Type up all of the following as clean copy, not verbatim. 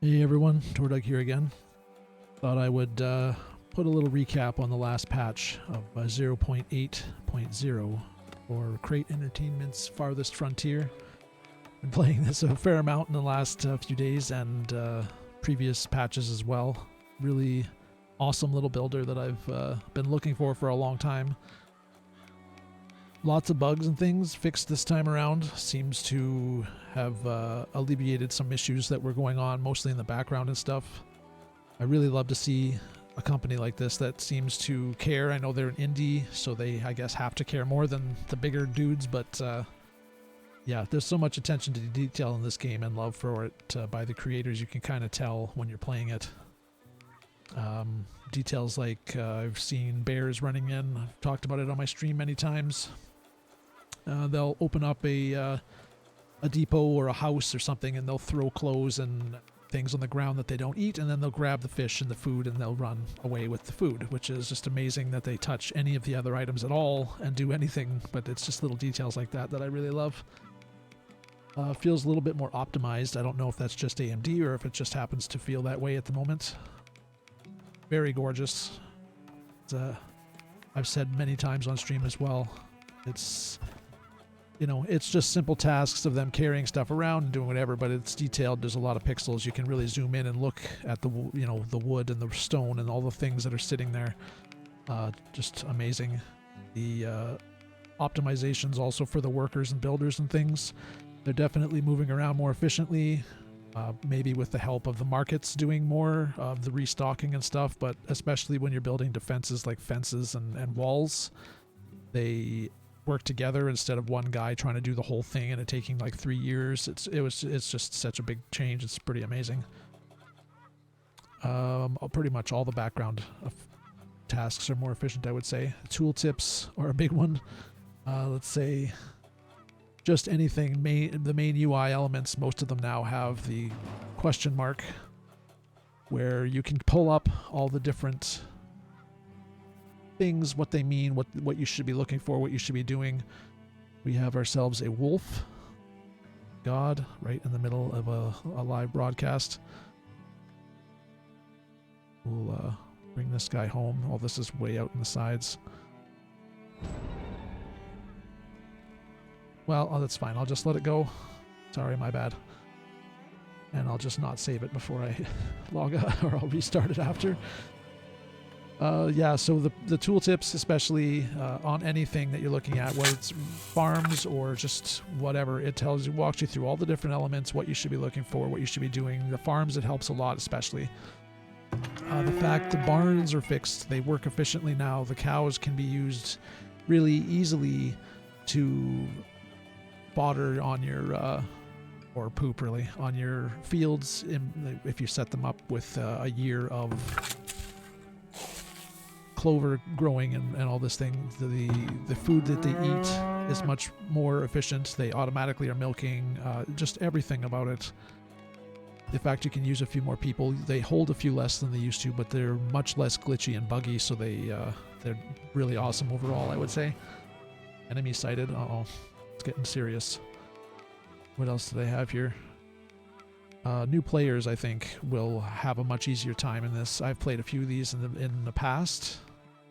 Hey everyone, Tordug here again. Thought I would put a little recap on the last patch of 0.8.0 for Crate Entertainment's Farthest Frontier. Been playing this a fair amount in the last few days and previous patches as well. Really awesome little builder that I've been looking for a long time. Lots of bugs and things fixed this time around. Seems to have alleviated some issues that were going on, mostly in the background and stuff. I really love to see a company like this that seems to care. I know they're an indie, so they, I guess, have to care more than the bigger dudes, but yeah, there's so much attention to detail in this game and love for it by the creators. You can kind of tell when you're playing it. Details like I've seen bears running in. I've talked about it on my stream many times. They'll open up a depot or a house or something, and they'll throw clothes and things on the ground that they don't eat, and then they'll grab the fish and the food and they'll run away with the food, which is just amazing that they touch any of the other items at all and do anything. But it's just little details like that that I really love. Feels a little bit more optimized. I don't know if that's just AMD or if it just happens to feel that way at the moment. Very gorgeous. I've said many times on stream as well, it's, you know, it's just simple tasks of them carrying stuff around and doing whatever, but it's detailed. There's a lot of pixels. You can really zoom in and look at the, you know, the wood and the stone and all the things that are sitting there. Just amazing. The optimizations also for the workers and builders and things. They're definitely moving around more efficiently. Maybe with the help of the markets doing more of the restocking and stuff, but especially when you're building defenses like fences and walls, they work together instead of one guy trying to do the whole thing and it taking like 3 years. It's just such a big change. It's pretty amazing. Pretty much all the background tasks are more efficient, I would say. Tooltips are a big one. Let's say just anything, the main UI elements, most of them now have the question mark where you can pull up all the different things, what they mean, what you should be looking for, what you should be doing. We have ourselves a wolf god right in the middle of a live broadcast. We'll bring this guy home. All this is way out in the sides. Well, oh, that's fine. I'll just let it go. Sorry, my bad. And I'll just not save it before I log out, or I'll restart it after. Yeah, so the tooltips, especially on anything that you're looking at, whether it's farms or just whatever, it tells you, walks you through all the different elements, what you should be looking for, what you should be doing. The farms, it helps a lot, especially. The fact the barns are fixed, they work efficiently now. The cows can be used really easily to fodder on your, or poop really, on your fields if you set them up with a year of clover growing and all this thing. The food that they eat is much more efficient. They automatically are milking, just everything about it. The fact you can use a few more people, they hold a few less than they used to, but they're much less glitchy and buggy, so they're really awesome overall, I would say. Enemy sighted. Uh-oh. It's getting serious. What else do they have here? New players, I think, will have a much easier time in this. I've played a few of these in the past.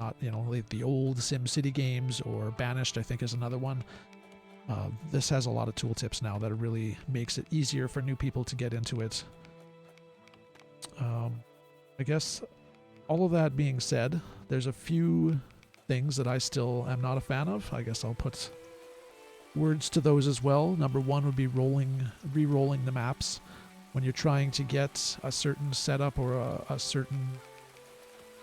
Not, you know, like the old SimCity games, or Banished, I think, is another one. This has a lot of tooltips now that really makes it easier for new people to get into it. I guess all of that being said, there's a few things that I still am not a fan of. I guess I'll put words to those as well. Number one would be re-rolling the maps. When you're trying to get a certain setup or a certain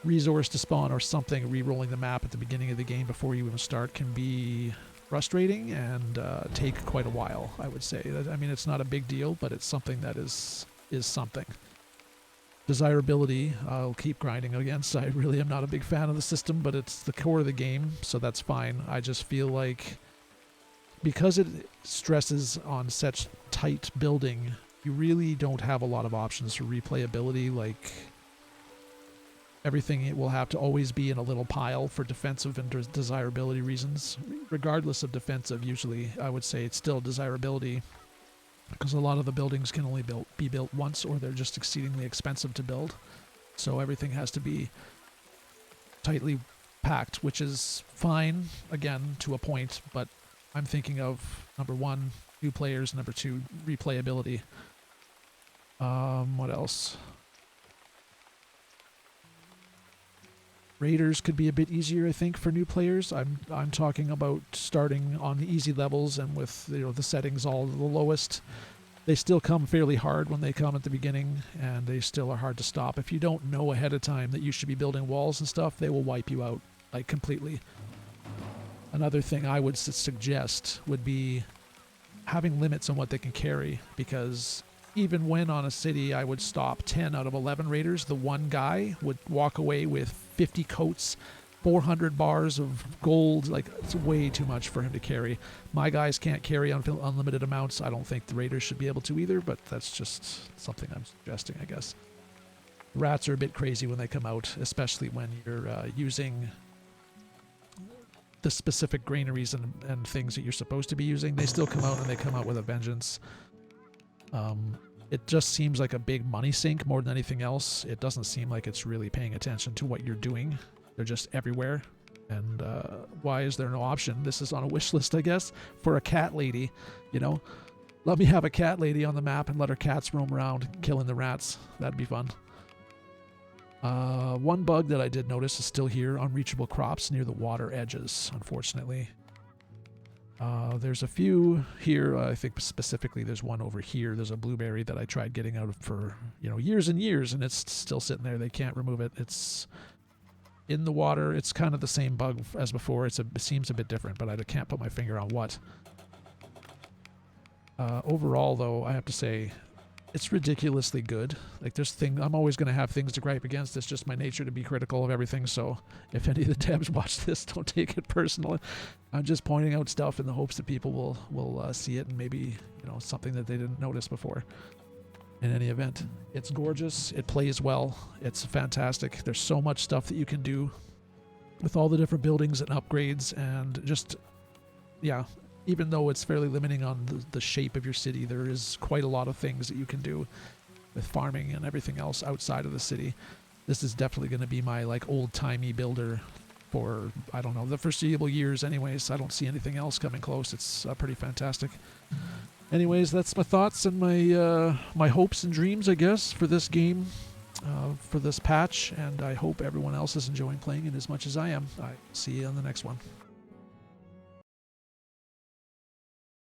resource to spawn or something, re-rolling the map at the beginning of the game before you even start can be frustrating and take quite a while, I would say. I mean, it's not a big deal, but it's something that is something. Desirability, I'll keep grinding against. I really am not a big fan of the system, but it's the core of the game, so that's fine. I just feel like because it stresses on such tight building, you really don't have a lot of options for replayability. Like, everything, it will have to always be in a little pile for defensive and desirability reasons. Regardless of defensive, usually I would say it's still desirability. because a lot of the buildings can only be built once, or they're just exceedingly expensive to build. So everything has to be tightly packed, which is fine, again, to a point, but I'm thinking of, number one, new players, number two, replayability. What else? Raiders could be a bit easier, I think, for new players. I'm talking about starting on the easy levels and with the settings all the lowest. They still come fairly hard when they come at the beginning, and they still are hard to stop. If you don't know ahead of time that you should be building walls and stuff, they will wipe you out, like, completely. Another thing I would suggest would be having limits on what they can carry, because even when on a city I would stop 10 out of 11 raiders, the one guy would walk away with 50 coats, 400 bars of gold. Like, it's way too much for him to carry. My guys can't carry unlimited amounts. I don't think the raiders should be able to either, but that's just something I'm suggesting, I guess. Rats are a bit crazy when they come out, especially when you're using the specific granaries and things that you're supposed to be using. They still come out, and they come out with a vengeance. It just seems like a big money sink more than anything else. It doesn't seem like it's really paying attention to what you're doing. They're just everywhere. And why is there no option? This is on a wish list, I guess, for a cat lady. Let me have a cat lady on the map and let her cats roam around killing the rats. That'd be fun. One bug that I did notice is still here: unreachable crops near the water edges, unfortunately. There's a few here. I think specifically there's one over here. There's a blueberry that I tried getting out of for years and years, and it's still sitting there. They can't remove it. It's in the water. It's kind of the same bug as before. It seems a bit different, but I can't put my finger on what. Overall, though, I have to say it's ridiculously good. Like, I'm always going to have things to gripe against. It's just my nature to be critical of everything. So if any of the devs watch this, don't take it personally. I'm just pointing out stuff in the hopes that people will see it, and maybe something that they didn't notice before. In any event, it's gorgeous. It plays well. It's fantastic. There's so much stuff that you can do with all the different buildings and upgrades, and just, yeah, even though it's fairly limiting on the shape of your city, there is quite a lot of things that you can do with farming and everything else outside of the city. This is definitely going to be my old-timey builder for, I don't know, the foreseeable years anyways. I don't see anything else coming close. It's pretty fantastic. Anyways, that's my thoughts and my hopes and dreams, I guess, for this game, for this patch, and I hope everyone else is enjoying playing it as much as I am. I'll see you on the next one.